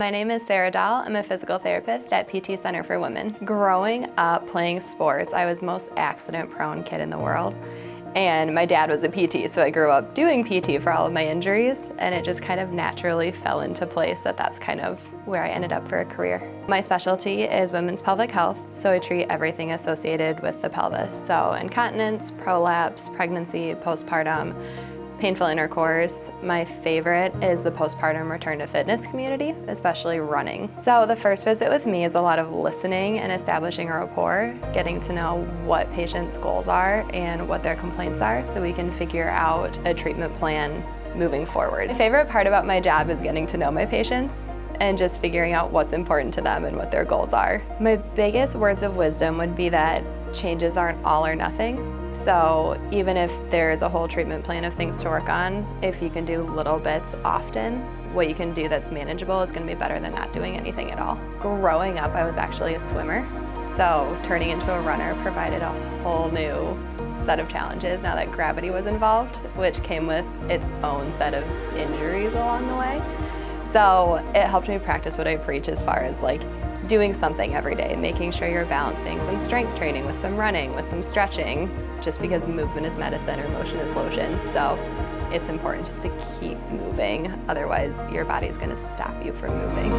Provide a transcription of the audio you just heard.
My name is Dahl. I'm a physical therapist at PT Center for Women. Growing up playing sports, I was the most accident-prone kid in the world. And my dad was a PT, so I grew up doing PT for all of my injuries, and it just kind of naturally fell into place that that's kind of where I ended up for a career. My specialty is women's pelvic health, so I treat everything associated with the pelvis. So incontinence, prolapse, pregnancy, postpartum, painful intercourse. My favorite is the postpartum return to fitness community, especially running. So the first visit with me is a lot of listening and establishing a rapport, getting to know what patients' goals are and what their complaints are so we can figure out a treatment plan moving forward. My favorite part about my job is getting to know my patients and just figuring out what's important to them and what their goals are. My biggest words of wisdom would be that changes aren't all or nothing. So even if there's a whole treatment plan of things to work on, if you can do little bits often, what you can do that's manageable is going to be better than not doing anything at all. Growing up, I was actually a swimmer. So turning into a runner provided a whole new set of challenges now that gravity was involved, which came with its own set of injuries along the way. So it helped me practice what I preach as far as like doing something every day, making sure you're balancing some strength training with some running, with some stretching, just because movement is medicine or motion is lotion. So it's important just to keep moving, otherwise your body's gonna stop you from moving.